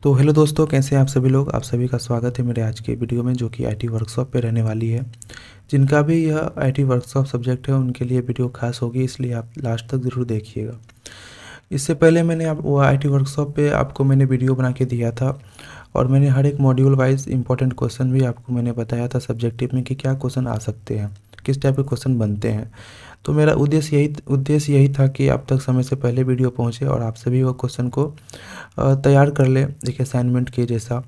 तो हेलो दोस्तों, कैसे हैं आप सभी लोग। आप सभी का स्वागत है मेरे आज के वीडियो में, जो कि आईटी वर्कशॉप पे रहने वाली है। जिनका भी यह आईटी वर्कशॉप सब्जेक्ट है उनके लिए वीडियो खास होगी, इसलिए आप लास्ट तक ज़रूर देखिएगा। इससे पहले मैंने आप वो आईटी वर्कशॉप पे आपको मैंने वीडियो बना के दिया था, और मैंने हर एक मॉड्यूल वाइज इंपॉर्टेंट क्वेश्चन भी आपको मैंने बताया था सब्जेक्टिव में कि क्या क्वेश्चन आ सकते हैं, किस टाइप के क्वेश्चन बनते हैं। तो मेरा उद्देश्य यही था कि आप तक समय से पहले वीडियो पहुंचे और आप सभी वो क्वेश्चन को तैयार कर ले एक असाइनमेंट के जैसा,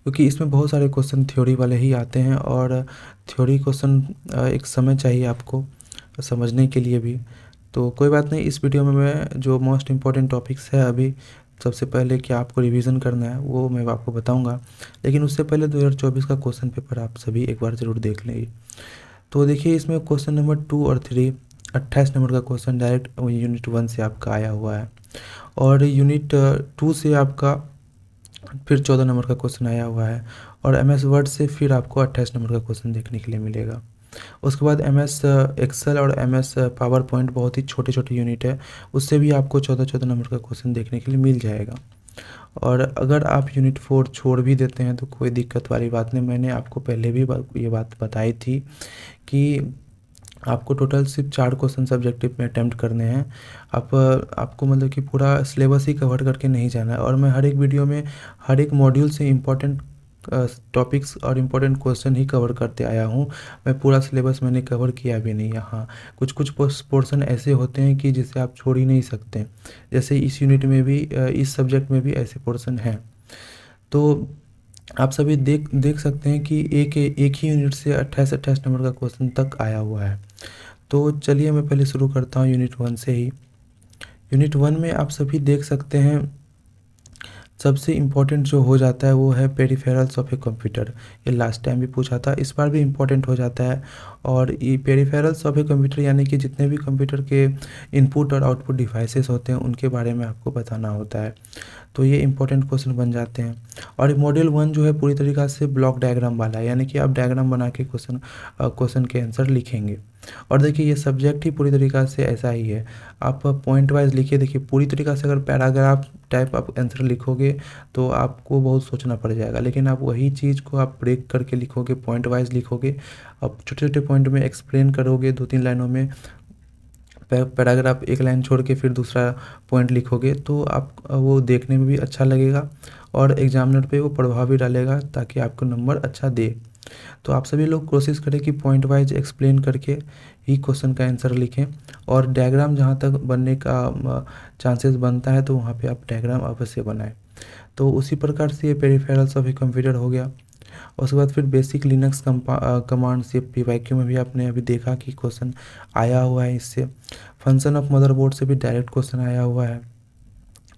क्योंकि इसमें बहुत सारे क्वेश्चन थ्योरी वाले ही आते हैं, और थ्योरी क्वेश्चन एक समय चाहिए आपको समझने के लिए भी। तो कोई बात नहीं, इस वीडियो में मैं जो मोस्ट इम्पॉर्टेंट टॉपिक्स है अभी सबसे पहले क्या आपको रिवीजन करना है वो मैं आपको बताऊंगा, लेकिन उससे पहले 2024 का क्वेश्चन पेपर आप सभी एक बार ज़रूर देख लेंगे। तो देखिए, इसमें क्वेश्चन नंबर 2 और 3 28 नंबर का क्वेश्चन डायरेक्ट यूनिट 1 से आपका आया हुआ है, और यूनिट 2 से आपका फिर 14 नंबर का क्वेश्चन आया हुआ है, और एमएस वर्ड से फिर आपको 28 नंबर का क्वेश्चन देखने के लिए मिलेगा। उसके बाद एमएस एक्सेल और एमएस पावर पॉइंट बहुत ही छोटे छोटे यूनिट है, उससे भी आपको 14 नंबर का क्वेश्चन देखने के लिए मिल जाएगा। और अगर आप यूनिट 4 छोड़ भी देते हैं तो कोई दिक्कत वाली बात नहीं, मैंने आपको पहले भी ये बात बताई थी कि आपको टोटल सिर्फ 4 क्वेश्चन सब्जेक्टिव में अटेम्प्ट करने हैं। आपको मतलब कि पूरा सिलेबस ही कवर करके नहीं जाना है, और मैं हर एक वीडियो में हर एक मॉड्यूल से इम्पोर्टेंट टॉपिक्स और इम्पोर्टेंट क्वेश्चन ही कवर करते आया हूँ। मैं पूरा सिलेबस मैंने कवर किया भी नहीं। यहाँ कुछ कुछ पोर्शन ऐसे होते हैं कि जिसे आप छोड़ ही नहीं सकते, जैसे इस यूनिट में भी इस सब्जेक्ट में भी ऐसे पोर्शन हैं। तो आप सभी देख देख सकते हैं कि एक ही यूनिट से 28 नंबर का क्वेश्चन तक आया हुआ है। तो चलिए मैं पहले शुरू करता हूँ यूनिट 1 से ही। यूनिट 1 में आप सभी देख सकते हैं सबसे इम्पोर्टेंट जो हो जाता है वो है पेरिफेरल्स ऑफ ए कंप्यूटर। ये लास्ट टाइम भी पूछा था, इस बार भी इम्पोर्टेंट हो जाता है। और ये पेरिफेरल्स ऑफ ए कंप्यूटर यानी कि जितने भी कंप्यूटर के इनपुट और आउटपुट डिवाइसेस होते हैं उनके बारे में आपको बताना होता है। तो ये इंपॉर्टेंट क्वेश्चन बन जाते हैं। और मॉड्यूल 1 जो है पूरी तरीक़ा से ब्लॉक डायग्राम वाला है, यानी कि आप डायग्राम बना के क्वेश्चन के आंसर लिखेंगे। और देखिए, ये सब्जेक्ट ही पूरी तरीक़ा से ऐसा ही है। आप पॉइंट वाइज लिखिए। देखिए, पूरी तरीक़ा से अगर पैराग्राफ टाइप आप आंसर लिखोगे तो आपको बहुत सोचना पड़ जाएगा, लेकिन आप वही चीज़ को आप ब्रेक करके लिखोगे, पॉइंट वाइज लिखोगे, आप छोटे छोटे पॉइंट में एक्सप्लेन करोगे 2-3 लाइनों में, पैराग्राफ एक लाइन छोड़ के फिर दूसरा पॉइंट लिखोगे, तो आप वो देखने में भी अच्छा लगेगा और एग्जामिनर पे वो प्रभाव भी डालेगा ताकि आपको नंबर अच्छा दे। तो आप सभी लोग कोशिश करें कि पॉइंट वाइज एक्सप्लेन करके ही क्वेश्चन का आंसर लिखें, और डायग्राम जहाँ तक बनने का चांसेस बनता है तो वहाँ पे आप डायग्राम अवश्य बनाएं। तो उसी प्रकार से ये पेरिफेरल्स ऑफ ए कंप्यूटर हो गया। उसके बाद फिर बेसिक लिनक्स कमांड्स, ये पीवाईक्यू में भी आपने अभी देखा कि क्वेश्चन आया हुआ है इससे। फंक्शन ऑफ मदरबोर्ड से भी डायरेक्ट क्वेश्चन आया हुआ है,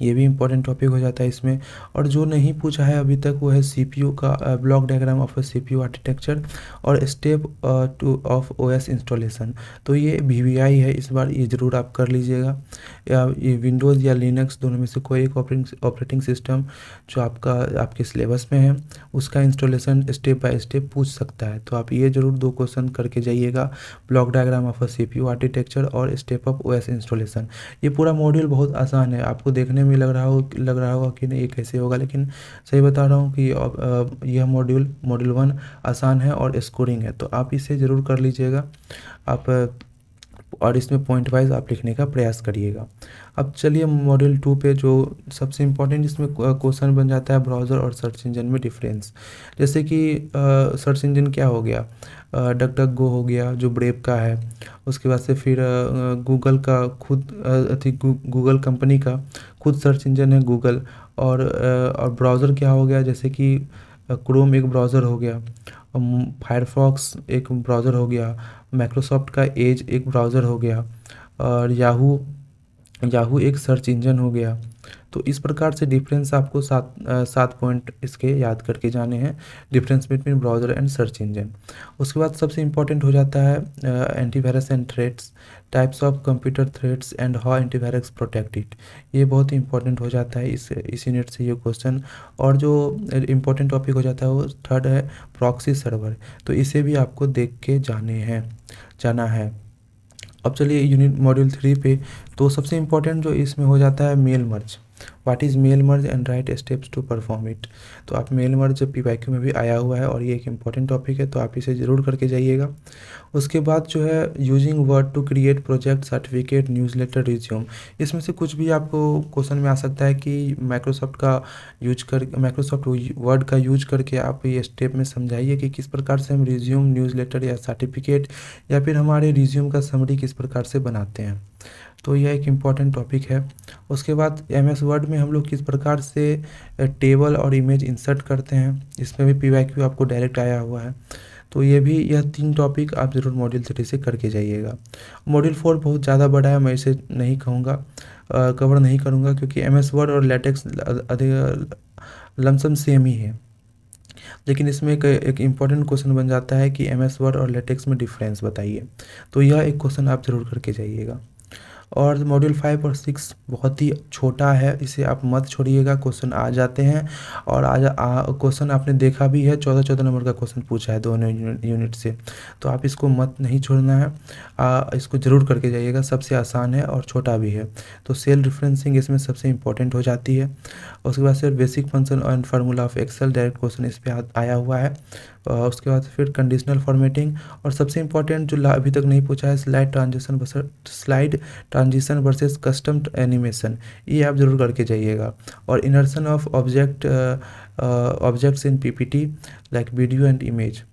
ये भी इंपॉर्टेंट टॉपिक हो जाता है इसमें। और जो नहीं पूछा है अभी तक वो है सीपीयू का block diagram of CPU architecture और step two of OS installation. तो ये वीवीआई है, इस बार ये ज़रूर आप कर लीजिएगा। ये विंडोज़ या लिनक्स दोनों में से कोई एक ऑपरेटिंग सिस्टम जो आपके सिलेबस में है उसका इंस्टॉलेशन स्टेप बाय स्टेप पूछ सकता है। तो आप ये ज़रूर 2 क्वेश्चन करके जाइएगा, block diagram of CPU architecture और स्टेप ऑफ ओएस इंस्टॉलेशन। ये पूरा मॉड्यूल बहुत आसान है, आपको देखने में लग रहा होगा कि नहीं ये कैसे होगा, लेकिन सही बता रहा हूँ कि यह मॉड्यूल 1 आसान है और स्कोरिंग है, तो आप इसे ज़रूर कर लीजिएगा आप। और इसमें पॉइंट वाइज आप लिखने का प्रयास करिएगा। अब चलिए मॉड्यूल 2 पे, जो सबसे इम्पोर्टेंट इसमें क्वेश्चन बन जाता है ब्राउज़र और सर्च इंजन में डिफरेंस। जैसे कि सर्च इंजन क्या हो गया, डक डक गो हो गया जो ब्रेव का है। उसके बाद से फिर गूगल का खुद गूगल कंपनी का खुद सर्च इंजन है गूगल। और ब्राउज़र क्या हो गया, जैसे कि क्रोम एक ब्राउज़र हो गया, फायरफॉक्स एक ब्राउज़र हो गया, माइक्रोसॉफ्ट का एज एक ब्राउज़र हो गया, और याहू एक सर्च इंजन हो गया। तो इस प्रकार से डिफरेंस आपको 7 पॉइंट इसके याद करके जाने हैं, difference between browser and search engine. उसके बाद सबसे इम्पोर्टेंट हो जाता है antivirus and threats, types of computer threats and how antivirus protect it. ये बहुत ही इंपॉर्टेंट हो जाता है इस यूनिट से ये क्वेश्चन। और जो इम्पोर्टेंट टॉपिक हो जाता है वो थर्ड है प्रॉक्सी सर्वर, तो इसे भी आपको देख के जाना है। अब चलिए यूनिट मॉड्यूल 3 पे, तो सबसे इम्पोर्टेंट जो इसमें हो जाता है mail merge. What is mail merge and write steps to perform it. तो आप मेल मर्ज पीवाईक्यू में भी आया हुआ है और ये एक इम्पॉर्टेंट टॉपिक है, तो आप इसे ज़रूर करके जाइएगा। उसके बाद जो है using Word to create project, certificate, newsletter, resume. इसमें से कुछ भी आपको क्वेश्चन में आ सकता है कि माइक्रोसॉफ्ट वर्ड का यूज करके आप ये स्टेप में समझाइए कि किस प्रकार से हम रिज्यूम, न्यूज़लेटर या सर्टिफिकेट या फिर हमारे रिज्यूम का समरी किस प्रकार से बनाते हैं। तो यह एक इम्पॉर्टेंट टॉपिक है। उसके बाद एमएस वर्ड में हम लोग किस प्रकार से टेबल और इमेज इंसर्ट करते हैं, इसमें भी पीवाईक्यू आपको डायरेक्ट आया हुआ है। तो यह 3 टॉपिक आप ज़रूर मॉड्यूल 3 से करके जाइएगा। मॉड्यूल 4 बहुत ज़्यादा बड़ा है, मैं इसे नहीं कहूँगा, कवर नहीं करूँगा, क्योंकि एमएस वर्ड और लेटेक्स लमसम सेम ही है। लेकिन इसमें एक इम्पॉर्टेंट क्वेश्चन बन जाता है कि एमएस वर्ड और लेटेक्स में डिफरेंस बताइए। तो यह एक क्वेश्चन आप ज़रूर करके जाइएगा। और मॉड्यूल 5 और 6 बहुत ही छोटा है, इसे आप मत छोड़िएगा, क्वेश्चन आ जाते हैं। और क्वेश्चन आपने देखा भी है, 14-14 नंबर का क्वेश्चन पूछा है दोनों यूनिट से। तो आप इसको मत नहीं छोड़ना है, इसको ज़रूर करके जाइएगा, सबसे आसान है और छोटा भी है। तो सेल रेफरेंसिंग इसमें सबसे इंपॉर्टेंट हो जाती है। उसके बाद से basic function and formula of Excel, direct question इस पर आया हुआ है। उसके बाद फिर कंडीशनल फॉर्मेटिंग, और सबसे इंपॉर्टेंट जो अभी तक नहीं पूछा है, slide transition versus custom animation, ये आप ज़रूर करके जाइएगा। और insertion of objects in PPT like video and image.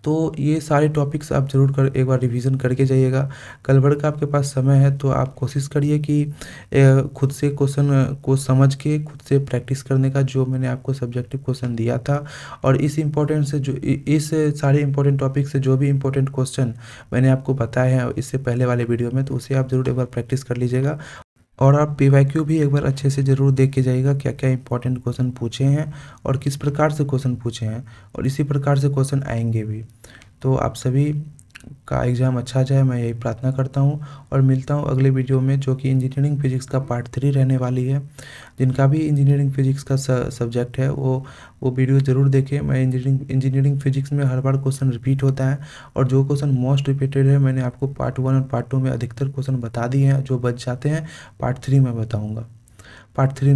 तो ये सारे टॉपिक्स आप ज़रूर एक बार रिवीजन करके जाइएगा। कल भर का आपके पास समय है, तो आप कोशिश करिए कि खुद से क्वेश्चन को समझ के खुद से प्रैक्टिस करने का, जो मैंने आपको सब्जेक्टिव क्वेश्चन दिया था। और इस सारे इंपॉर्टेंट टॉपिक से जो भी इंपॉर्टेंट क्वेश्चन मैंने आपको बताए हैं इससे पहले वाले वीडियो में, तो उसे आप ज़रूर एक बार प्रैक्टिस कर लीजिएगा। और आप पीवाईक्यू भी एक बार अच्छे से ज़रूर देख के जाइएगा, क्या क्या इंपॉर्टेंट क्वेश्चन पूछे हैं और किस प्रकार से क्वेश्चन पूछे हैं, और इसी प्रकार से क्वेश्चन आएंगे भी। तो आप सभी का एग्ज़ाम अच्छा जाए, मैं यही प्रार्थना करता हूँ। और मिलता हूँ अगले वीडियो में, जो कि इंजीनियरिंग फिजिक्स का पार्ट 3 रहने वाली है। जिनका भी इंजीनियरिंग फिजिक्स का सब्जेक्ट है वो वीडियो ज़रूर देखें। मैं इंजीनियरिंग फिजिक्स में हर बार क्वेश्चन रिपीट होता है, और जो क्वेश्चन मोस्ट रिपीटेड है मैंने आपको पार्ट 1 और पार्ट 2 में अधिकतर क्वेश्चन बता दिए हैं। जो बच जाते हैं पार्ट 3 में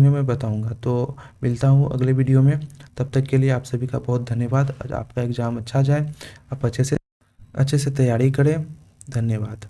मैं बताऊँगा। तो मिलता हूँ अगले वीडियो में, तब तक के लिए आप सभी का बहुत धन्यवाद। आपका एग्ज़ाम अच्छा जाए, आप अच्छे से तैयारी करें। धन्यवाद।